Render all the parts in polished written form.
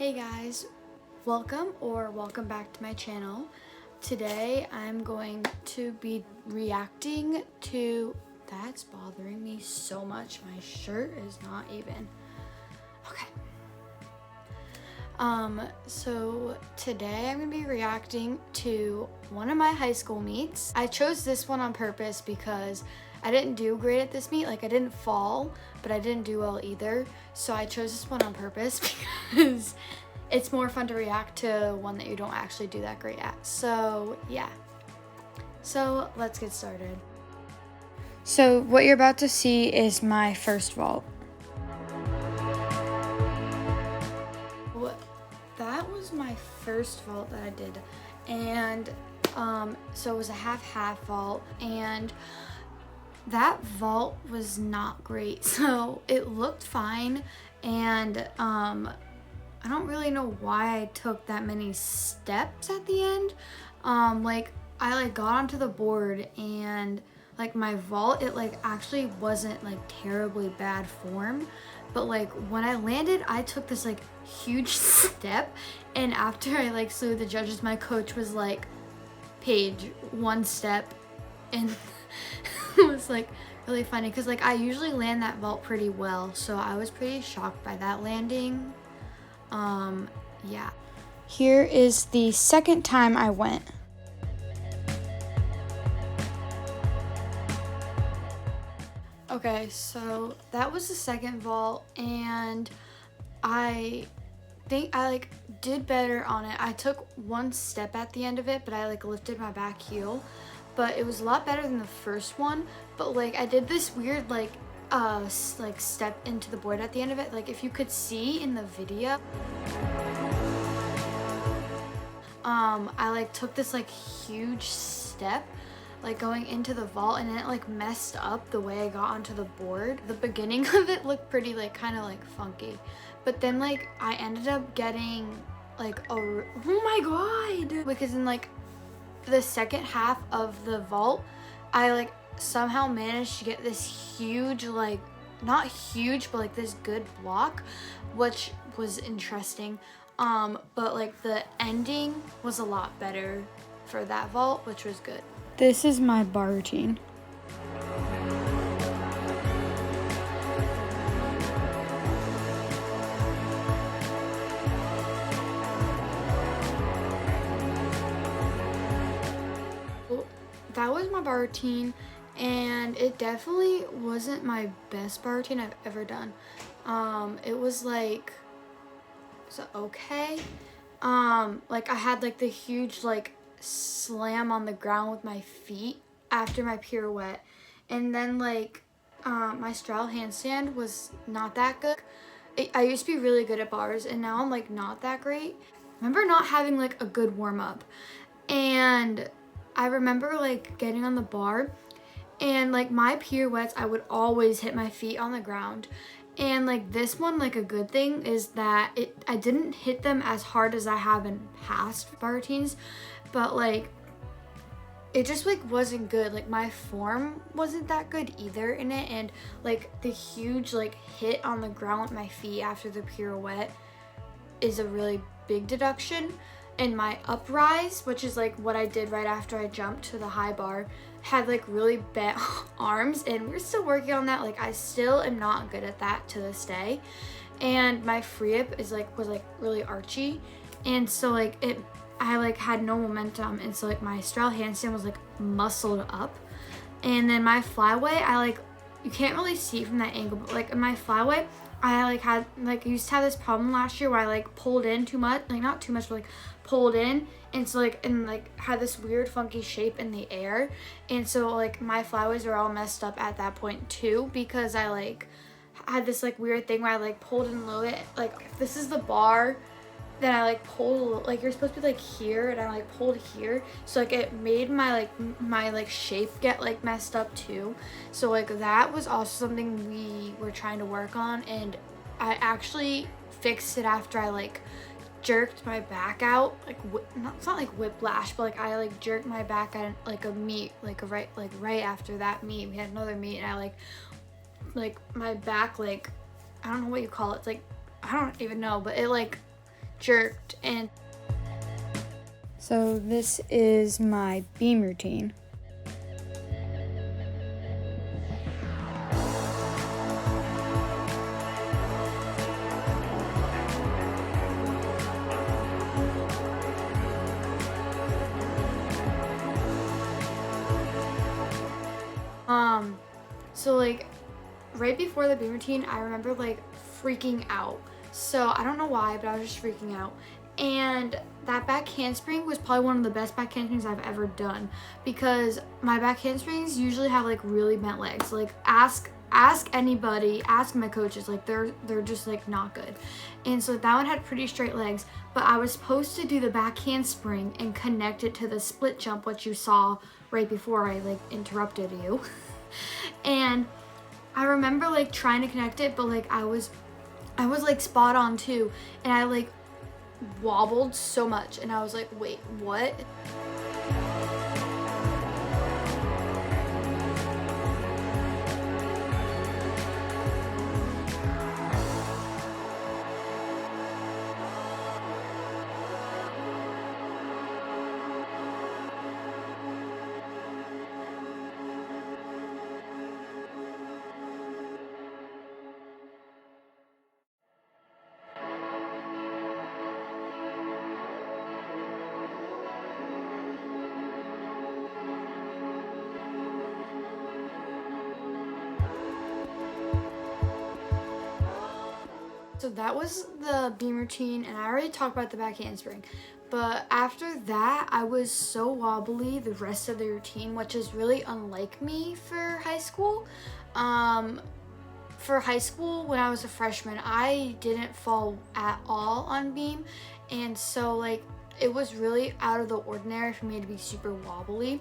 Hey guys, welcome back to my channel. Today I'm going to be reacting to, that's bothering me so much, my shirt is not even, okay. So today I'm gonna be reacting to one of my high school meets. I chose this one on purpose because I didn't do great at this meet. Like I didn't fall, but I didn't do well either. So I chose this one on purpose because it's more fun to react to one that you don't actually do that great at. So yeah. So let's get started. So what you're about to see is my first vault. That was my first vault that I did, and so it was a half vault, and that vault was not great. So it looked fine, and I don't really know why I took that many steps at the end. I got onto the board, and like my vault, it actually wasn't terribly bad form, but when I landed, I took this huge step, and after I saluted the judges, my coach was like, Paige, one step, and it was really funny because I usually land that vault pretty well, so I was pretty shocked by that landing. Yeah. Here is the second time I went. Okay, so that was the second vault, and I think I did better on it. I took one step at the end of it, but I lifted my back heel, but it was a lot better than the first one. But I did this weird step into the board at the end of it. If you could see in the video, I took this huge step going into the vault, and then it messed up the way I got onto the board. The beginning of it looked pretty kind of funky, but then I ended up getting oh my god, because in the second half of the vault, I somehow managed to get this huge not huge, but this good block, which was interesting. But the ending was a lot better for that vault, which was good. This is my bar routine. That was my bar routine, and it definitely wasn't my best bar routine I've ever done. It was so okay. I had the huge slam on the ground with my feet after my pirouette, and then my straddle handstand was not that good. I used to be really good at bars, and now I'm not that great. I remember not having a good warm-up, and I remember getting on the bar, and my pirouettes, I would always hit my feet on the ground. And this one, a good thing is that I didn't hit them as hard as I have in past bar routines, but it just wasn't good. My form wasn't that good either in it, and the huge hit on the ground with my feet after the pirouette is a really big deduction. And my uprise, which is what I did right after I jumped to the high bar, had really bent arms, and we're still working on that. I still am not good at that to this day. And my free up is was really archy, and so I had no momentum, and so my straddle handstand was muscled up. And then my flyway, you can't really see from that angle, but in my flyway, I had used to have this problem last year where I pulled in too much, not too much, but pulled in, and so had this weird funky shape in the air. And so my flyways are all messed up at that point too, because I had this weird thing where I pulled in a little bit, this is the bar, then I pulled, you're supposed to be here, and I pulled here, so it made my my shape get messed up too. So that was also something we were trying to work on, and I actually fixed it after I jerked my back out, it's not whiplash, but I jerked my back at a meet, right after that meet. We had another meet, and I my back, I don't know what you call it, it's I don't even know, but it jerked. And so this is my beam routine. So like right before the beam routine, I remember like freaking out. So I don't know why, but I was just freaking out. And that back handspring was probably one of the best back handsprings I've ever done, because my back handsprings usually have like really bent legs. Like ask anybody, ask my coaches, like they're just like not good. And so that one had pretty straight legs, but I was supposed to do the back handspring and connect it to the split jump, which you saw right before I like interrupted you. And I remember like trying to connect it, but like I was like spot on too, and I like wobbled so much, and I was like, wait, what? So that was the beam routine, and I already talked about the back handspring. But after that, I was so wobbly the rest of the routine, which is really unlike me for high school. For high school, when I was a freshman, I didn't fall at all on beam, and so like it was really out of the ordinary for me to be super wobbly.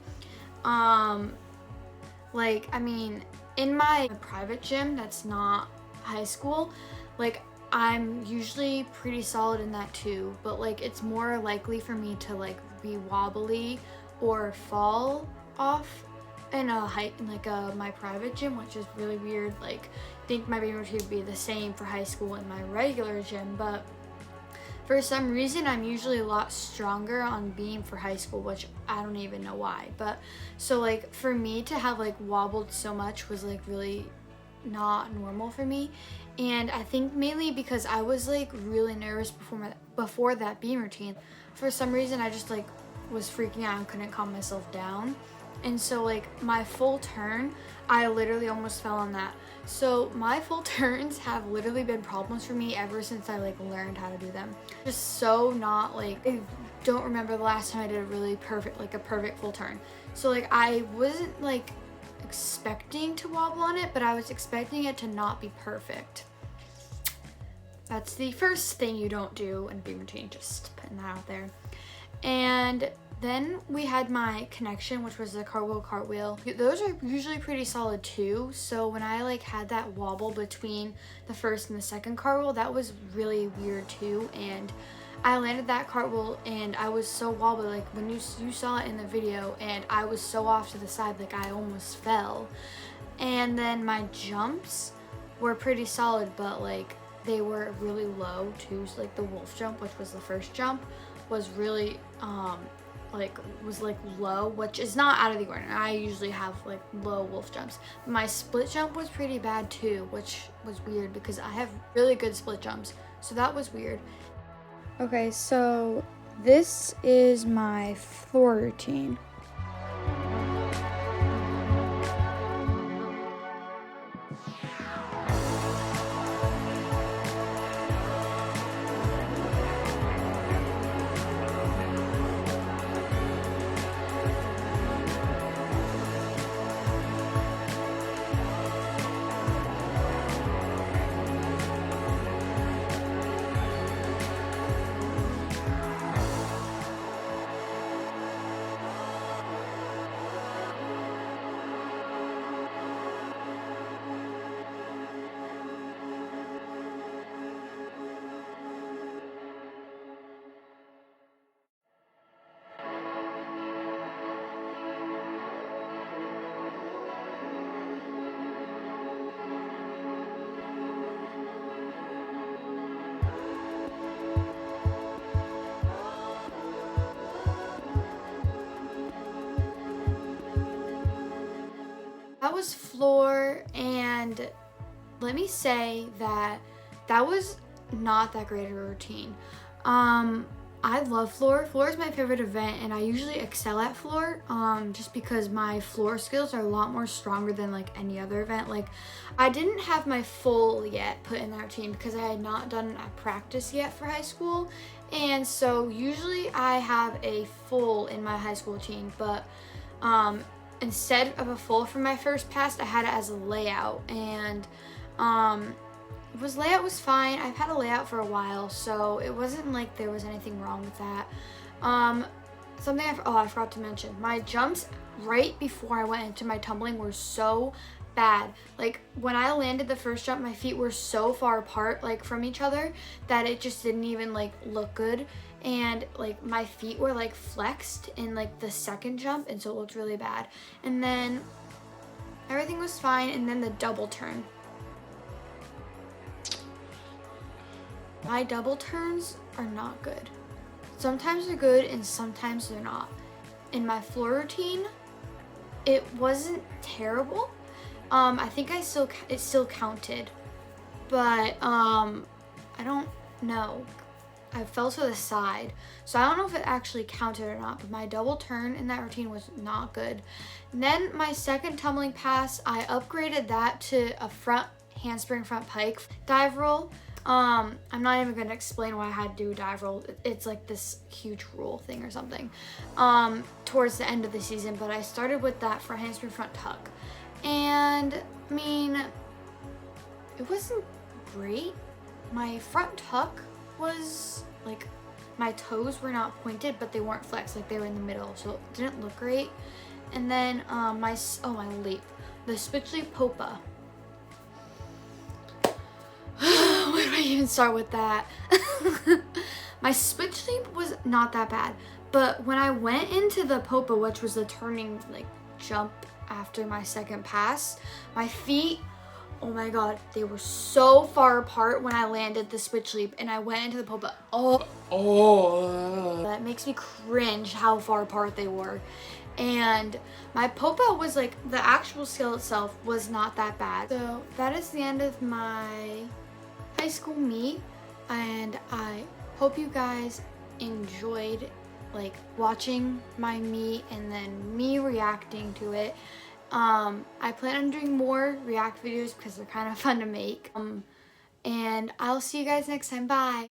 Like, I mean, in my private gym that's not high school, like I'm usually pretty solid in that too, but like it's more likely for me to like be wobbly or fall off in my private gym, which is really weird. Like, I think my beam routine would be the same for high school in my regular gym, but for some reason I'm usually a lot stronger on beam for high school, which I don't even know why. But so like for me to have like wobbled so much was like really not normal for me. And I think mainly because I was like really nervous before that beam routine. For some reason I just like was freaking out and couldn't calm myself down. And so like my full turn, I literally almost fell on that. So my full turns have literally been problems for me ever since I like learned how to do them. Just so not like, I don't remember the last time I did a really perfect, like a perfect full turn. So like I wasn't like expecting to wobble on it, but I was expecting it to not be perfect. That's the first thing you don't do in a beam routine, just putting that out there. And then we had my connection, which was the cartwheel. Those are usually pretty solid too. So when I like had that wobble between the first and the second cartwheel, that was really weird too. And I landed that cartwheel and I was so wobbly, like when you saw it in the video, and I was so off to the side, like I almost fell. And then my jumps were pretty solid, but like they were really low too. So like the wolf jump, which was the first jump, was really was low, which is not out of the ordinary. I usually have like low wolf jumps. My split jump was pretty bad too, which was weird because I have really good split jumps. So that was weird. Okay, so this is my floor routine. was floor, and let me say that that was not that great of a routine. I love floor. Floor is my favorite event, and I usually excel at floor just because my floor skills are a lot more stronger than like any other event. Like, I didn't have my full yet put in that routine because I had not done a practice yet for high school, and so usually I have a full in my high school routine, but instead of a full for my first pass, I had it as a layout, and layout was fine. I've had a layout for a while, so it wasn't like there was anything wrong with that. Something I forgot to mention. My jumps right before I went into my tumbling were so bad. Like, when I landed the first jump, my feet were so far apart, like, from each other, that it just didn't even like look good. And like, my feet were like flexed in like the second jump, and so it looked really bad. And then everything was fine, and then the double turn. My double turns are not good. Sometimes they're good and sometimes they're not. In my floor routine, it wasn't terrible. I think it still counted, but I don't know. I fell to the side, so I don't know if it actually counted or not, but my double turn in that routine was not good. And then my second tumbling pass, I upgraded that to a front handspring front pike dive roll. I'm not even gonna explain why I had to do a dive roll. It's like this huge rule thing or something towards the end of the season, but I started with that for handspring front tuck, and I mean, it wasn't great. My front tuck was like, my toes were not pointed, but they weren't flexed, like they were in the middle, so it didn't look great. And then my leap, the switch leap popa. Where do I even start with that? My switch leap was not that bad, but when I went into the popa, which was the turning like jump after my second pass, my feet, oh my god, they were so far apart when I landed the switch leap and I went into the popa. That makes me cringe how far apart they were. And my popa was like, the actual skill itself was not that bad. So that is the end of my high school meet, and I hope you guys enjoyed like watching my meet and then me reacting to it. I plan on doing more react videos because they're kind of fun to make. And I'll see you guys next time. Bye.